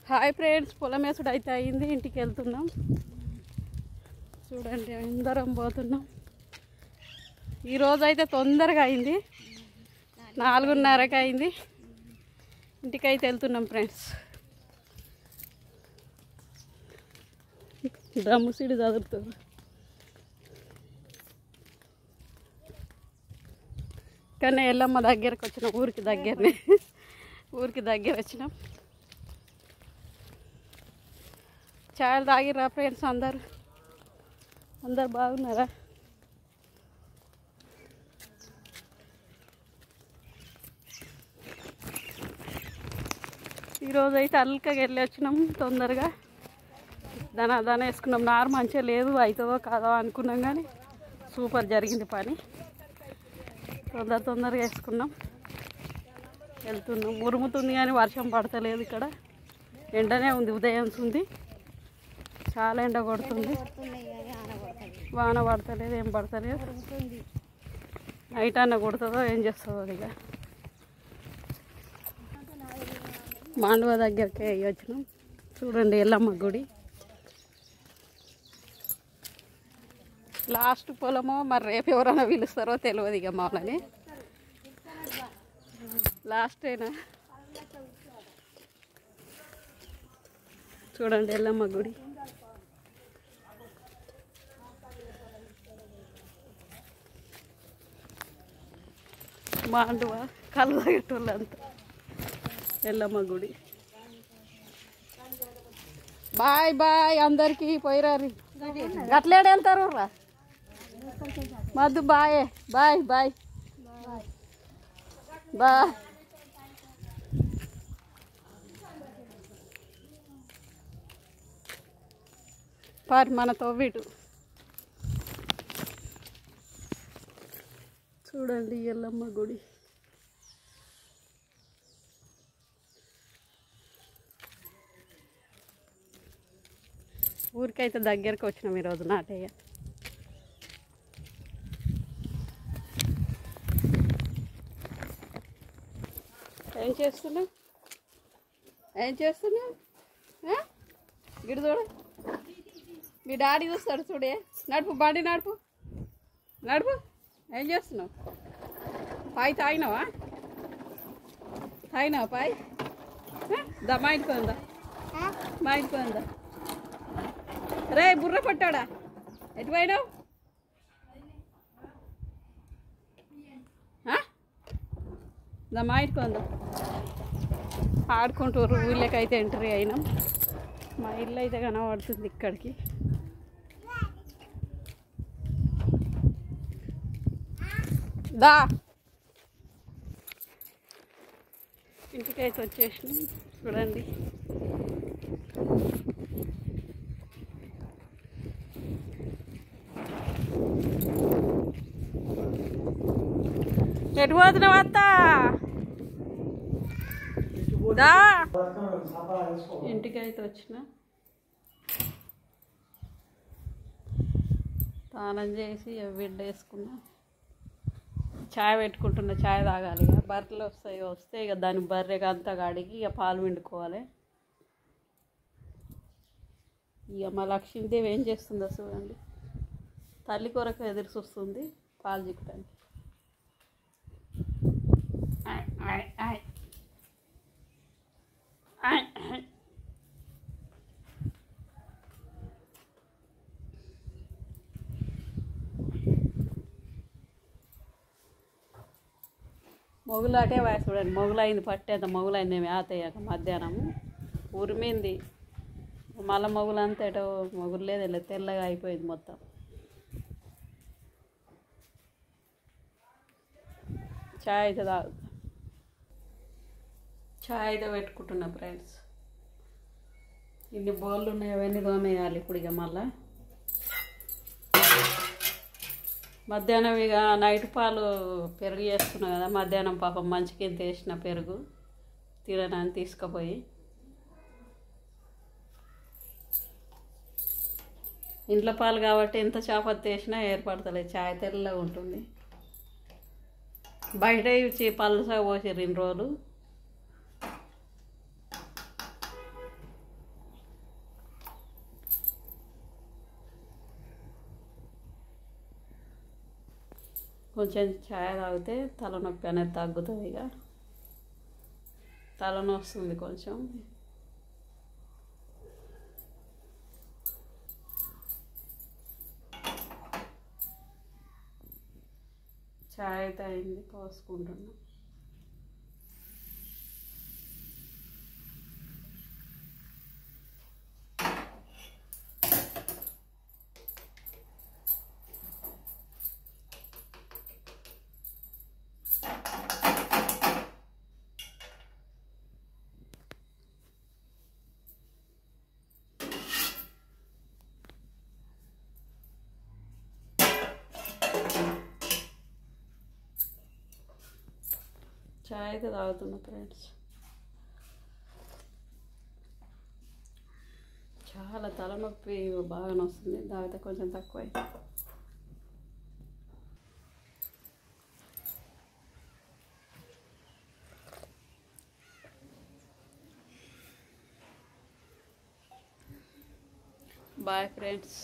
Hi friends, పొలం వేసుడు అయితే అయింది. ఇంటికి వెళ్తున్నాం. చూడండి అందరం పోతున్నాం. ఈరోజు అయితే తొందరగా అయింది, 4:30కి అయింది. ఇంటికి అయితే వెళ్తున్నాం ఫ్రెండ్స్. డ్రమ్ము సీడు చదువుతుంది. కానీ ఎల్లమ్మ దగ్గరకు వచ్చినాం, ఊరికి దగ్గర వచ్చినాం. చాయలు తాగిర్రా ఫ్రెండ్స్? అందరు బాగున్నారా? ఈరోజు అయితే అల్కగా వెళ్ళి వచ్చినాం తొందరగా. దాన వేసుకున్నాం. నారు మంచిగా లేదు, అవుతుందో కాదో అనుకున్నాం, కానీ సూపర్ జరిగింది పని. తొందరగా వేసుకున్నాం. వెళ్తున్నాం. ఉరుముతుంది కానీ వర్షం పడతలేదు. ఇక్కడ ఎండనే ఉంది, ఉదయం ఉంది. చాలా ఎండ కొడుతుంది, వాన పడతలేదు, ఏం పడతలేదు. నైట్ అన్న కొడుతుందో ఏం చేస్తుందో. ఇక మాండవ దగ్గరికి వచ్చినాం. చూడండి ఎల్లమ్మ గుడి. లాస్ట్ పొలమో మరి రేపు ఎవరైనా పిలుస్తారో తెలియదు. ఇక మామూలని లాస్టేనా. చూడండి ఎల్లమ్మ గుడి. మాండువ కళ్ళు తాగేటోళ్ళంతా. ఎల్లమ్మ గుడి. బాయ్ బాయ్ అందరికి. పోయిరారు గట్లేడు వెళ్తారు రా Madhu. Bye bye bye bye. పారి మనతో వీటు. చూడండి ఎల్లమ్మ గుడి. ఊరికైతే దగ్గరికి వచ్చినాం ఈరోజు నాటయ్య. ఏం చేస్తున్నావు? గిడి చూడు, మీ డాడీ చూస్తాడు. చూడే నడుపు, బండి నడుపు. ఏం చేస్తున్నావు? పాయ్ తాగినావా? పాయ్ దా, మా ఇంటికి ఉందా? రే బుర్ర పట్టాడా? ఎటు పోయినావు? దా, మా ఇంటికి ఉందా? ఆడుకుంటారు. ఊళ్ళకైతే ఎంట్రీ అయినాం. మా ఇల్లు అయితే కనబడుతుంది ఇక్కడికి. దా, ఇంటికైతే వచ్చేసినాం. చూడండి ఎటు పోతున్నావు అత్త? దా, ఇంటికైతే వచ్చిన. స్నానం చేసి బిడ్డ వేసుకున్నా. చాయ్ పెట్టుకుంటున్నా. చాయ్ తాగాలి. ఇక బర్రెలు వస్తే ఇక దాని బర్రెగా అంతా కడిగి ఇక పాలు పిండుకోవాలి. ఇక మా లక్ష్మీదేవి ఏం చేస్తుందో చూడండి. తల్లి కొరకు ఎదురు చూస్తుంది పాలు చిక్కడానికి. మొగులాటే చూడండి. మొగులైంది పట్టేంత మొగులైంది. ఏమి ఆతయ్యాక మధ్యాహ్నము ఉరిమింది. మళ్ళీ మొగులంతా ఏటో మొగులు లేదు, తెల్లగా అయిపోయింది మొత్తం. చాయ్ అయితే చాయ్ అయితే పెట్టుకుంటున్నా ఫ్రెండ్స్. ఇన్ని బౌళ్ళు ఉన్నాయి, అవన్నీ తోమేయాలి ఇప్పుడు. ఇక మళ్ళా మధ్యాహ్నం ఇక నైట్ పాలు పెరుగు చేసుకున్నా కదా. మధ్యాహ్నం పాపం మంచికి వేసిన పెరుగు తినని తీసుకుపోయి. ఇంట్లో పాలు కాబట్టి ఎంత చాపత్తి వేసినా ఏర్పడతలేదు. చాయ్ తెల్లగా ఉంటుంది. బయట పలుసగా పోసారు 2 రోజులు. కొంచెం ఛాయ్ తాగితే తలనొప్పి అనేది తగ్గుతుంది. ఇక తలనొప్పి వస్తుంది కొంచెం. ఛాయ్ అయితే అయింది, పోసుకుంటున్నా. ఛాయ్ అయితే తాగుతున్నా ఫ్రెండ్స్. చాలా తలనొప్పి బాగా వస్తుంది, తాగితే కొంచెం తక్కువ. Bye friends.